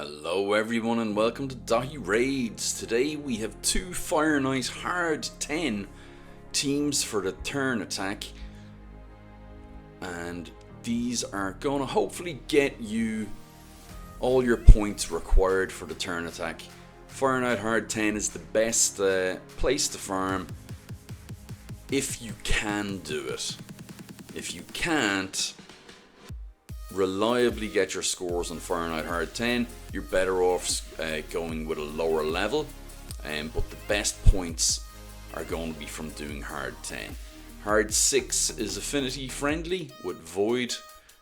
Hello everyone and welcome to Dahi Raids. Today we have two Fireknight Hard 10 teams for the turn attack, and these are going to hopefully get you all your points required for the turn attack. Fireknight Hard 10 is the best place to farm if you can do it. If you can't reliably get your scores on Fireknight Hard 10, you're better off going with a lower level, but the best points are going to be from doing Hard 10. Hard 6 is affinity friendly with Void,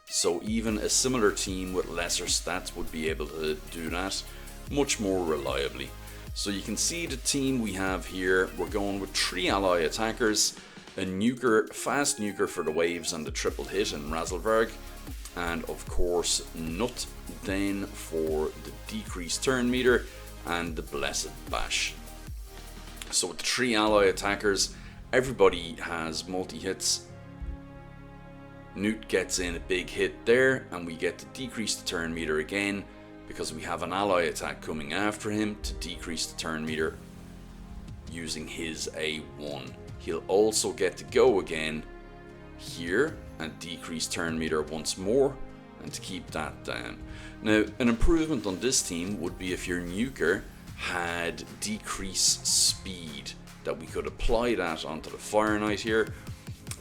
so even a similar team with lesser stats would be able to do that much more reliably. So you can see the team we have here. We're going with 3 ally attackers, a nuker, fast nuker for the waves and the triple hit in Razzlevarg, and of course Nut then for the decreased turn meter and the blessed bash. So with the 3 ally attackers, everybody has multi-hits. Newt gets in a big hit there, and we get to decrease the turn meter again because we have an ally attack coming after him to decrease the turn meter using his A1. He'll also get to go again here and decrease turn meter once more, and to keep that down. Now, an improvement on this team would be if your nuker had decrease speed, that we could apply that onto the Fireknight here.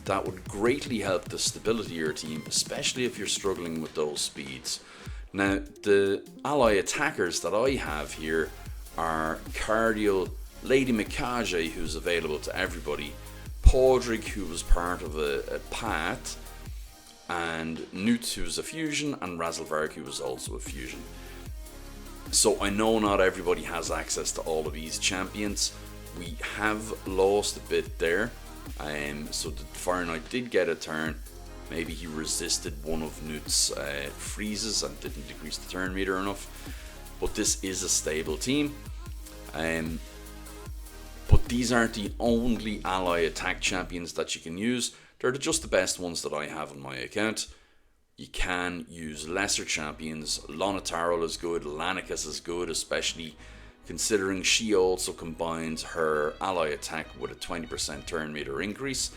That would greatly help the stability of your team, especially if you're struggling with those speeds. Now, the ally attackers that I have here are Cardial, Lady Mikage, who's available to everybody, Podrick, who was part of a path, and Newt, who's a fusion, and Razzlevarg, who was also a fusion. So I know not everybody has access to all of these champions. We have lost a bit there, so the Fireknight did get a turn. Maybe he resisted one of Newt's freezes and didn't decrease the turn meter enough, but this is a stable team. But these aren't the only ally attack champions that you can use. They're just the best ones that I have on my account. You can use lesser champions. Lonataro is good, Lanicus is good, especially considering she also combines her ally attack with a 20% turn meter increase.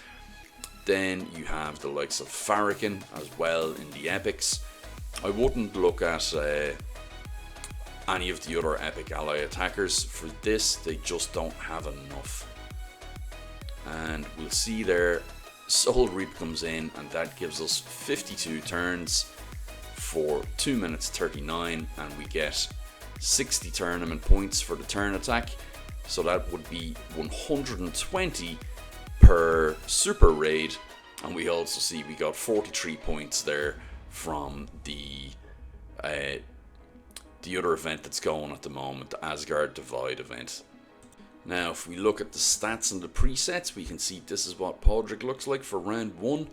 Then you have the likes of Fireknight as well in the epics. I wouldn't look at any of the other epic ally attackers. For this, they just don't have enough. And we'll see there, Soul Reap comes in, and that gives us 52 turns for 2 minutes 39, and we get 60 tournament points for the turn attack. So that would be 120 per super raid, and we also see we got 43 points there from the other event that's going at the moment, the Asgard Divide event. Now, if we look at the stats and the presets, we can see this is what Podrick looks like for round 1.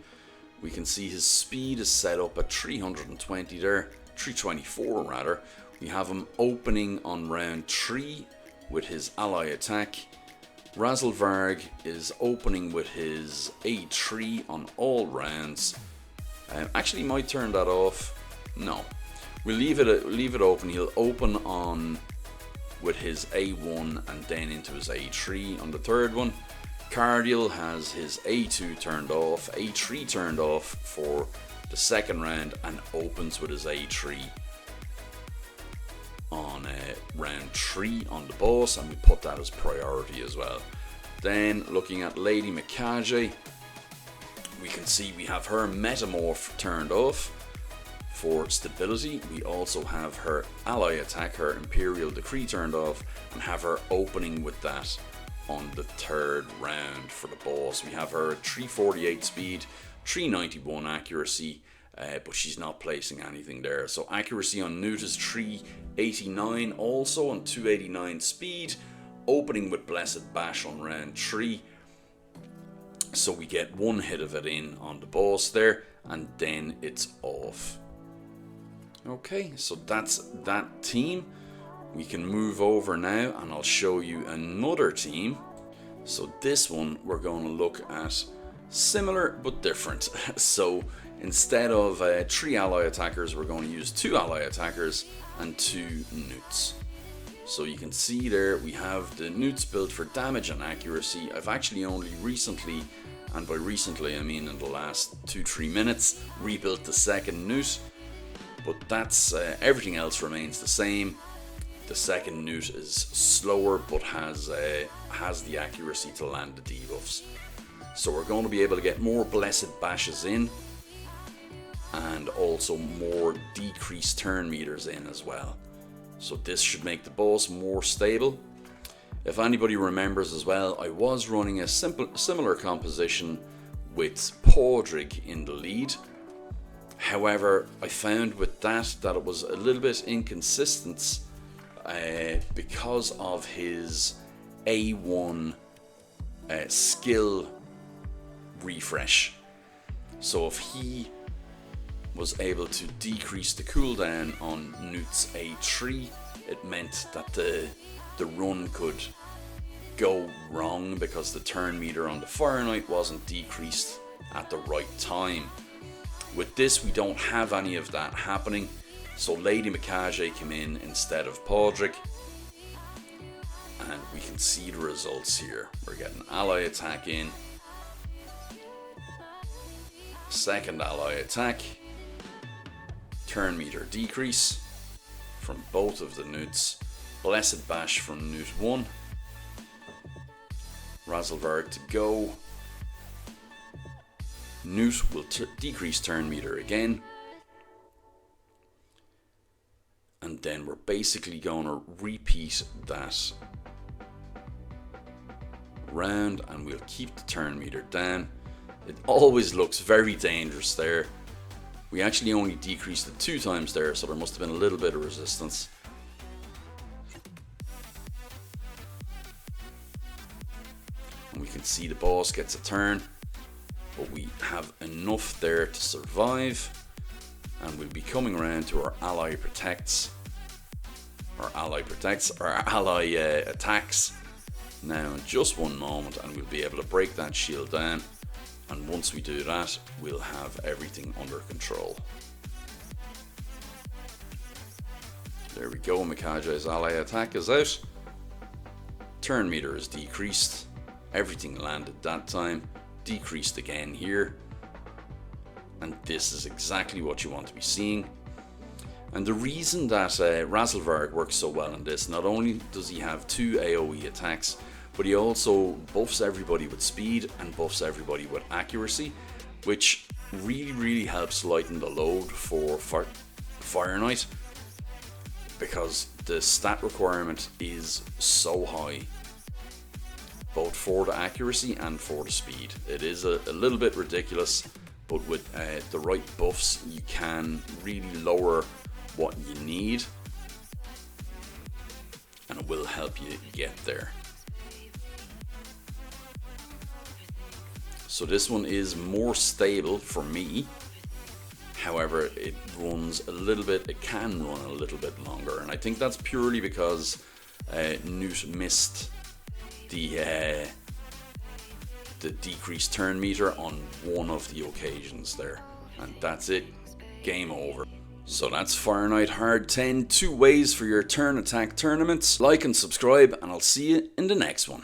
We can see his speed is set up at 320 there, 324 rather. We have him opening on round 3 with his ally attack. Razzlevarg is opening with his A3 on all rounds. Actually might turn that off. No. We'll leave it open. He'll open on with his A1 and then into his A3 on the third one. Cardial has his A2 turned off, A3 turned off for the second round, and opens with his A3 on round 3 on the boss, and we put that as priority as well. Then looking at Lady Mikage, we can see we have her Metamorph turned off for stability. We also have her ally attack, her Imperial Decree, turned off, and have her opening with that on the third round for the boss. We have her at 348 speed, 391 accuracy, but she's not placing anything there. So accuracy on Newt is 389 also, and 289 speed, opening with Blessed Bash on round 3. So we get one hit of it in on the boss there, and then it's off. Okay, so that's that team. We can move over now and I'll show you another team. So this one we're going to look at similar but different. So instead of 3 ally attackers, we're going to use 2 ally attackers and 2 newts. So you can see there we have the newts built for damage and accuracy. I've actually only recently, and by recently I mean in the last 2-3 minutes, rebuilt the second newt. But that's everything else remains the same. The second newt is slower but has the accuracy to land the debuffs. So we're going to be able to get more blessed bashes in, and also more decreased turn meters in as well. So this should make the boss more stable. If anybody remembers as well, I was running a similar composition with Podrick in the lead. However, I found with that it was a little bit inconsistent because of his A1 skill refresh. So if he was able to decrease the cooldown on Newt's A3, it meant that the run could go wrong because the turn meter on the Fireknight wasn't decreased at the right time. With this, we don't have any of that happening, so Lady Mikage came in instead of Podrick, and we can see the results here. We're getting ally attack in, second ally attack, turn meter decrease from both of the newts, blessed bash from newt 1, Razzlevarg to go, newt will decrease turn meter again, and then we're basically going to repeat that round, and we'll keep the turn meter down. It always looks very dangerous there. We actually only decreased it 2 times there, so there must have been a little bit of resistance. And we can see the boss gets a turn, but we have enough there to survive, and we'll be coming around to our ally attacks now in just one moment, and we'll be able to break that shield down. And once we do that, we'll have everything under control. There we go, Mikage's ally attack is out. Turn meter is decreased. Everything landed that time. Decreased again here. And this is exactly what you want to be seeing. And the reason that Razzlevarg works so well in this, not only does he have 2 AoE attacks, but he also buffs everybody with speed and buffs everybody with accuracy, which really helps lighten the load for Fireknight, because the stat requirement is so high, both for the accuracy and for the speed. It is a little bit ridiculous, but with the right buffs you can really lower what you need, and it will help you get there. So this one is more stable for me. However, it runs a little bit, it can run a little bit longer, and I think that's purely because Newt missed the decreased turn meter on one of the occasions there, and that's it, game over. So that's Fireknight Hard 10, 2 ways for your turn attack tournaments. Like and subscribe, and I'll see you in the next one.